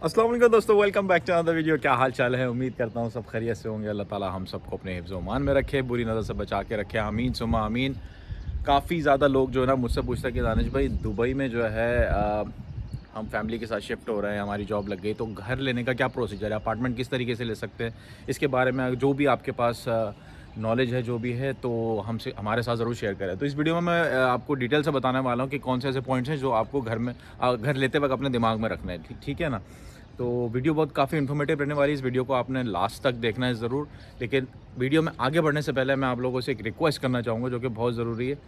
अस्सलाम वालेकुम दोस्तों, welcome back to another video. क्या हाल चाल है? उम्मीद करता हूँ सब खैरियत से होंगे। अल्लाह ताला हम सबको अपने हिफ्ज़ मान में रखे, बुरी नज़र से बचा के रखे। आमीन सुम्मा आमीन। काफ़ी ज़्यादा लोग जो है ना मुझसे पूछते हैं कि दानिश भाई दुबई में जो है हम फैमिली के साथ शिफ्ट हो रहे हैं, हमारी जॉब लग गई, तो घर लेने का क्या प्रोसीजर है, अपार्टमेंट किस तरीके से ले सकते हैं, इसके बारे में जो भी आपके पास नॉलेज है जो भी है तो हमसे हमारे साथ ज़रूर शेयर करें। तो इस वीडियो में मैं आपको डिटेल से बताने वाला हूँ कि कौन से ऐसे पॉइंट्स हैं जो आपको घर में घर लेते वक्त अपने दिमाग में रखना है। ठीक है ना? तो वीडियो बहुत काफ़ी इन्फॉर्मेटिव रहने वाली है। इस वीडियो को आपने लास्ट तक देखना है ज़रूर। लेकिन वीडियो में आगे बढ़ने से पहले मैं आप लोगों से एक रिक्वेस्ट करना चाहूँगा जो कि बहुत ज़रूरी है।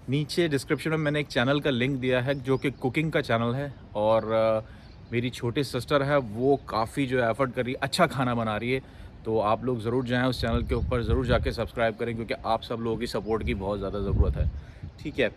नीचे डिस्क्रिप्शन में मैंने एक चैनल का लिंक दिया है जो कि कुकिंग का चैनल है, और मेरी छोटी सिस्टर है, वो काफ़ी जो है एफर्ट कर रही है, अच्छा खाना बना रही है। तो आप लोग ज़रूर जाएँ उस चैनल के ऊपर, ज़रूर जाके सब्सक्राइब करें, क्योंकि आप सब लोगों की सपोर्ट की बहुत ज़्यादा ज़रूरत है। ठीक है?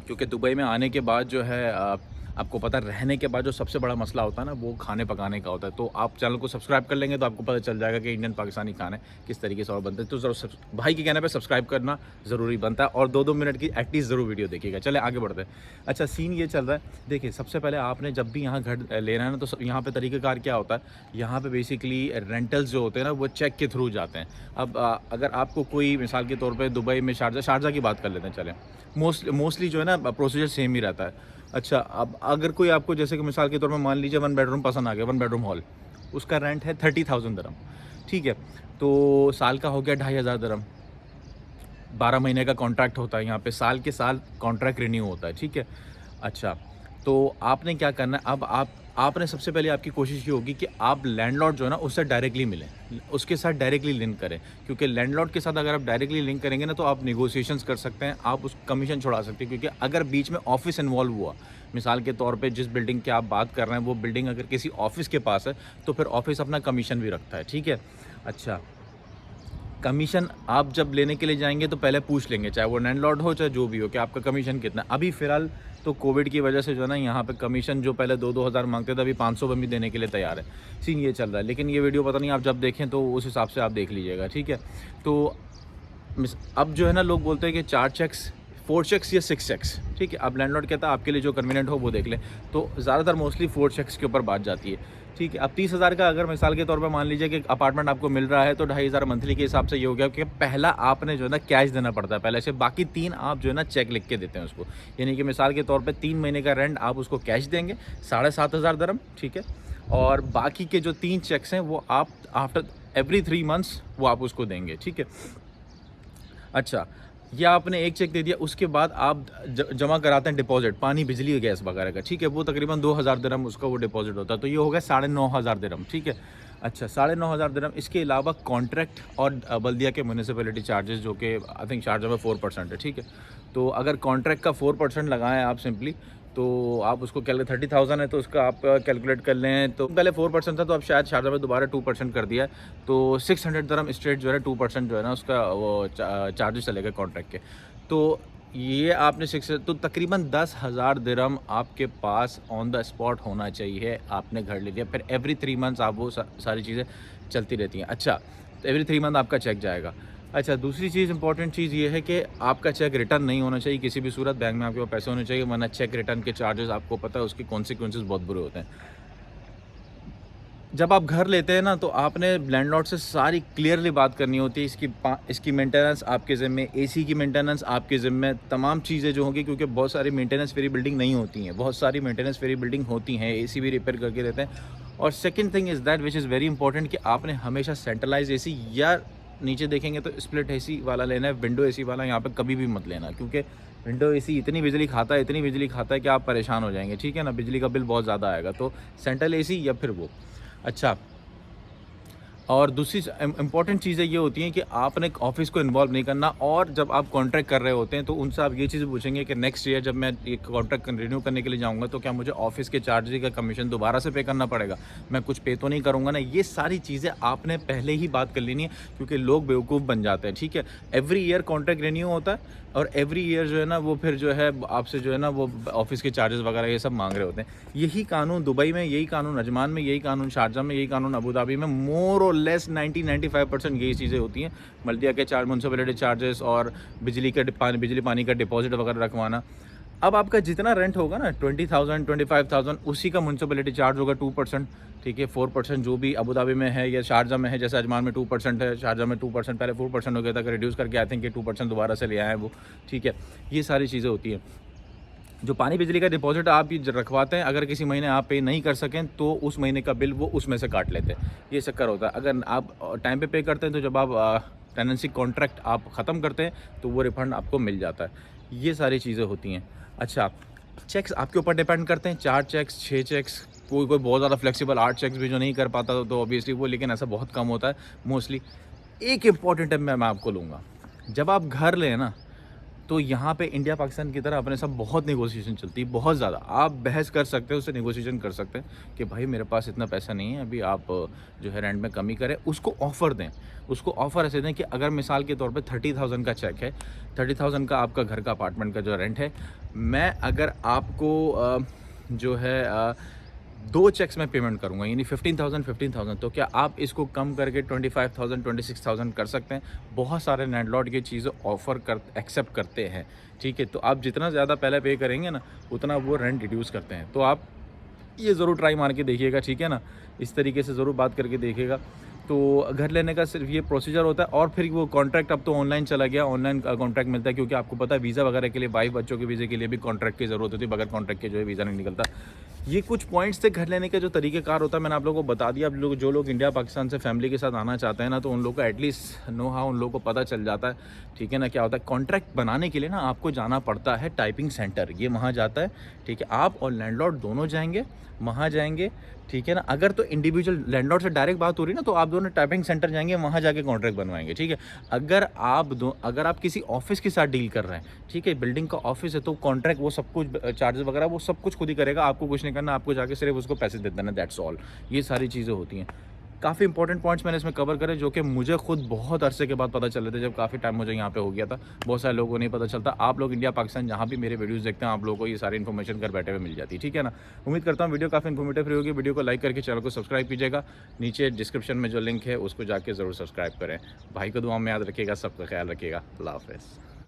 क्योंकि दुबई में आने के बाद जो है आपको पता है, रहने के बाद जो सबसे बड़ा मसला होता है ना, वो खाने पकाने का होता है। तो आप चैनल को सब्सक्राइब कर लेंगे तो आपको पता चल जाएगा कि इंडियन पाकिस्तानी खाने किस तरीके से और बनते हैं। तो ज़रूर भाई के कहने पे सब्सक्राइब करना ज़रूरी बनता है, और 2-2 मिनट की एटलीस्ट ज़रूर वीडियो देखिएगा। चले आगे बढ़ते हैं। अच्छा, सीन ये चल रहा है, देखिए सबसे पहले आपने जब भी यहाँ घर लेना है ना, तो यहाँ पे तरीक़ेकार क्या होता है, यहाँ पे बेसिकली रेंटल्स जो होते हैं ना, वो चेक के थ्रू जाते हैं। अब अगर आपको कोई मिसाल के तौर पे दुबई में शारजा की बात कर लेते हैं, चलें। मोस्टली जो है ना प्रोसीजर सेम ही रहता है। अच्छा, अब अगर कोई आपको जैसे कि मिसाल के तौर पे मान लीजिए 1 बेडरूम पसंद आ गया, 1 बेडरूम हॉल, उसका रेंट है 30,000 दिरहम। ठीक है? तो साल का हो गया 2,500 दिरहम। 12 महीने का कॉन्ट्रैक्ट होता है यहाँ पे, साल के साल कॉन्ट्रैक्ट रिन्यू होता है। ठीक है? अच्छा, तो आपने क्या करना है, अब आपने सबसे पहले आपकी कोशिश ये होगी कि आप लैंडलॉर्ड जो है ना उससे डायरेक्टली मिलें, उसके साथ डायरेक्टली लिंक करें। क्योंकि लैंडलॉर्ड के साथ अगर आप डायरेक्टली लिंक करेंगे ना, तो आप नेगोशिएशंस कर सकते हैं, आप उस कमीशन छुड़ा सकते हैं। क्योंकि अगर बीच में ऑफिस इन्वॉल्व हुआ, मिसाल के तौर पे जिस बिल्डिंग की आप बात कर रहे हैं वो बिल्डिंग अगर किसी ऑफिस के पास है, तो फिर ऑफिस अपना कमीशन भी रखता है। ठीक है? अच्छा, कमीशन आप जब लेने के लिए जाएँगे तो पहले पूछ लेंगे, चाहे वो लैंडलॉर्ड हो चाहे जो भी हो, कि आपका कमीशन कितना है। अभी फ़िलहाल तो कोविड की वजह से जो है ना, यहाँ पे कमीशन जो पहले 2-2 हज़ार माँगते थे, अभी 500 में भी देने के लिए तैयार है। सीन ये चल रहा है। लेकिन ये वीडियो पता नहीं आप जब देखें तो उस हिसाब से आप देख लीजिएगा। ठीक है? तो अब जो है ना, लोग बोलते हैं कि 4 चेक्स, 4 चेक्स या 6 चेक्स। ठीक है? अब लैंडलॉर्ड कहता है आपके लिए जो कन्वीनिएंट हो वो देख लें। तो ज़्यादातर मोस्टली 4 चेक्स के ऊपर बात जाती है। ठीक है? अब 30,000 का अगर मिसाल के तौर पे मान लीजिए कि अपार्टमेंट आपको मिल रहा है, तो 2,500 मंथली के हिसाब से ये हो गया कि पहला आपने जो है ना कैश देना पड़ता है पहले से, बाकी 3 आप जो है ना चेक लिख के देते हैं उसको। यानी कि मिसाल के तौर पे 3 महीने का रेंट आप उसको कैश देंगे, 7,500 दिरहम। ठीक है? और बाकी के जो 3 चेक्स हैं वो आप आफ्टर एवरी 3 मंथ्स वो आप उसको देंगे। ठीक है? अच्छा, ये आपने एक चेक दे दिया, उसके बाद आप जमा कराते हैं डिपॉज़िट, पानी, बिजली, गैस वगैरह का। ठीक है? वो तकरीबन 2,000 दिरहम उसका वो डिपॉज़िट होता है, तो ये हो गया 9,500 दिरहम। ठीक है? अच्छा, 9,500 दिरहम। इसके अलावा कॉन्ट्रैक्ट और बल्दिया के म्युनिसिपैलिटी चार्जेस, जो कि आई थिंक शारजा में 4% है। ठीक है? तो अगर कॉन्ट्रैक्ट का 4% लगाएँ आप सिंपली, तो आप उसको 30,000 है तो उसका आप कैलकुलेट कर लें, तो पहले 4% था, तो अब शायद शारजा में दोबारा 2% कर दिया है। तो 600 दिरहम स्ट्रेट जो है 2% जो है ना उसका वो चार्जेस चलेगा कॉन्ट्रैक्ट के। तो ये आपने 6, तो तकरीबन 10,000 दिरहम आपके पास ऑन द स्पॉट होना चाहिए। आपने घर ले लिया, फिर एवरी 3 मंथ्स आप वो सारी चीज़ें चलती रहती हैं। अच्छा, तो एवरी 3 मंथ आपका चेक जाएगा। अच्छा, दूसरी चीज़, इंपॉर्टेंट चीज़ ये है कि आपका चेक रिटर्न नहीं होना चाहिए किसी भी सूरत। बैंक में आपके पास पैसे होने चाहिए, वरना चेक रिटर्न के चार्जेस आपको पता है उसके कॉन्सिक्वेंसेस बहुत बुरे होते हैं। जब आप घर लेते हैं ना, तो आपने लैंडलॉर्ड से सारी क्लियरली बात करनी होती है। इसकी मेंटेनेंस आपके ज़िम्मे, एसी की मेंटेनेंस आपके ज़िम्मे, तमाम चीज़ें जो होंगी, क्योंकि बहुत सारी मेंटेनेंस फ्री बिल्डिंग नहीं होती हैं, बहुत सारी मेंटेनेंस फ्री बिल्डिंग होती हैं, एसी भी रिपेयर करके देते हैं। और second thing is that which is very important, कि आपने हमेशा सेंट्रलाइज एसी, या नीचे देखेंगे तो स्प्लिट एसी वाला लेना है। विंडो एसी वाला यहाँ पे कभी भी मत लेना, क्योंकि विंडो एसी इतनी बिजली खाता है, इतनी बिजली खाता है कि आप परेशान हो जाएंगे। ठीक है ना? बिजली का बिल बहुत ज़्यादा आएगा। तो सेंट्रल एसी या फिर वो। अच्छा, और दूसरी इम्पॉर्टेंट चीज़ें ये होती हैं कि आपने ऑफिस को इन्वॉल्व नहीं करना। और जब आप कॉन्ट्रैक्ट कर रहे होते हैं, तो उनसे आप ये चीज़ पूछेंगे कि नेक्स्ट ईयर जब मैं ये कॉन्ट्रैक्ट रिन्यू करने के लिए जाऊंगा, तो क्या मुझे ऑफिस के चार्जेस का कमीशन दोबारा से पे करना पड़ेगा? मैं कुछ पे तो नहीं करूंगा ना? ये सारी चीज़ें आपने पहले ही बात कर लेनी है, क्योंकि लोग बेवकूफ़ बन जाते हैं। ठीक है? एवरी ईयर कॉन्ट्रैक्ट रिन्यू होता है, और एवरी ईयर जो है ना वो फिर जो है आपसे जो है ना वो ऑफिस के चार्जेस वगैरह ये सब मांग रहे होते हैं। यही कानून दुबई में, यही कानून अजमान में, यही कानून शारजा में, यही कानून अबू धाबी में, मोर और लेस 90-95% यही चीज़ें होती हैं। बल्दिया के चार्ज, म्युनिसिपैलिटी चार्जेस, और बिजली पानी का डिपॉजिट वगैरह रखवाना। अब आपका जितना रेंट होगा ना 20,000 25,000 उसी का म्यूनसिपैलिटी चार्ज होगा 2%, ठीक है। 4% जो भी अबू धाबी में है या शारजा में है, जैसे अजमान में 2% है, शारजा में 2%, पहले 4% हो गया था, रिड्यूस करके आई थिंक ये 2% दोबारा से ले आए हैं वो, ठीक है। ये सारी चीज़ें होती हैं। जो पानी बिजली का डिपॉजिट आप ये रखवाते हैं, अगर किसी महीने आप पे नहीं कर सकें तो उस महीने का बिल वो उसमें से काट लेते हैं, ये चक्कर होता है। अगर आप टाइम पे करते हैं तो जब आप टेनेंसी कॉन्ट्रैक्ट आप ख़त्म करते हैं तो वो रिफ़ंड आपको मिल जाता है। ये सारी चीज़ें होती हैं। अच्छा, चेक्स आपके ऊपर डिपेंड करते हैं, 4 चेक्स 6 चेक्स, कोई कोई बहुत ज़्यादा फ्लेक्सिबल 8 चेक्स भी जो नहीं कर पाता तो ऑब्वियसली वो, लेकिन ऐसा बहुत कम होता है मोस्टली। एक इम्पॉर्टेंट टिप मैं आपको लूँगा, जब आप घर लें ना तो यहाँ पे इंडिया पाकिस्तान की तरह अपने साथ बहुत नेगोशिएशन चलती है, बहुत ज़्यादा। आप बहस कर सकते हैं, उससे नेगोशिएशन कर सकते हैं कि भाई मेरे पास इतना पैसा नहीं है, अभी आप जो है रेंट में कमी करें। उसको ऑफ़र दें, उसको ऑफ़र ऐसे दें कि अगर मिसाल के तौर पे 30,000 का चेक है, 30,000 का आपका घर का अपार्टमेंट का जो रेंट है, मैं अगर आपको जो है 2 चेक्स में पेमेंट करूँगा, यानी 15,000, तो क्या आप इसको कम करके 25,000 26,000 कर सकते हैं? बहुत सारे लैंडलॉर्ड ये चीज़ें एक्सेप्ट करते हैं, ठीक है। तो आप जितना ज़्यादा पहले पे करेंगे ना, उतना वो रेंट रिड्यूस करते हैं। तो आप ये ज़रूर ट्राई मार के देखिएगा, ठीक है ना। इस तरीके से ज़रूर बात करके देखिएगा। तो घर लेने का सिर्फ ये प्रोसीजर होता है। और फिर वो कॉन्ट्रैक्ट अब तो ऑनलाइन चला गया, ऑनलाइन कॉन्ट्रैक्ट मिलता है, क्योंकि आपको पता है वीज़ा वगैरह के लिए, वाइफ बच्चों के वीज़े के लिए भी कॉन्ट्रैक्ट की ज़रूरत होती है, बगैर कॉन्ट्रैक्ट के जो है वीज़ा नहीं निकलता। ये कुछ पॉइंट्स थे घर लेने का जो तरीक़ेकार होता है, मैंने आप लोगों को बता दिया। अब जो लोग इंडिया पाकिस्तान से फैमिली के साथ आना चाहते हैं ना, तो उन लोगों को एटलीस्ट नो हाउ उन लोगों को पता चल जाता है, ठीक है ना। क्या होता है, कॉन्ट्रैक्ट बनाने के लिए ना आपको जाना पड़ता है टाइपिंग सेंटर, ये वहाँ जाता है, ठीक है। आप और लैंडलॉर्ड दोनों जाएंगे, वहाँ जाएंगे, ठीक है ना। अगर तो इंडिविजुअल लैंडलॉर्ड से डायरेक्ट बात हो रही है ना, तो आप दोनों टाइपिंग सेंटर जाएंगे, वहाँ जाके कॉन्ट्रैक्ट बनवाएंगे, ठीक है। अगर आप किसी ऑफिस के साथ डील कर रहे हैं, ठीक है, बिल्डिंग का ऑफिस है, तो कॉन्ट्रैक्ट वो सब कुछ चार्जेस वगैरह वो सब कुछ खुद ही करेगा, आपको कुछ नहीं करना, आपको जाके सिर्फ उसको पैसे दे देना, दैट्स ऑल। ये सारी चीज़ें होती हैं। काफ़ी इंपॉर्टेंट पॉइंट्स मैंने इसमें कवर करे, जो कि मुझे खुद बहुत अरसे के बाद पता चले थे, जब काफ़ी टाइम मुझे यहाँ पे हो गया था। बहुत सारे लोगों को नहीं पता चलता। आप लोग इंडिया पाकिस्तान जहाँ भी मेरे वीडियोस देखते हैं, आप लोगों को ये सारी इन्फॉर्मेशन घर बैठे हुए मिल जाती है, ठीक है ना। उम्मीद करता हूँ वीडियो काफ़ी इन्फॉर्मेटिव रही होगी। वीडियो को लाइक करके चैनल को सब्सक्राइब कीजिएगा। नीचे डिस्क्रिप्शन में जो लिंक है उसको जाके ज़रूर सब्सक्राइब करें। भाई को दुआ में याद रखिएगा, सबका ख्याल रखिएगा। अल्लाह हाफ़िज़।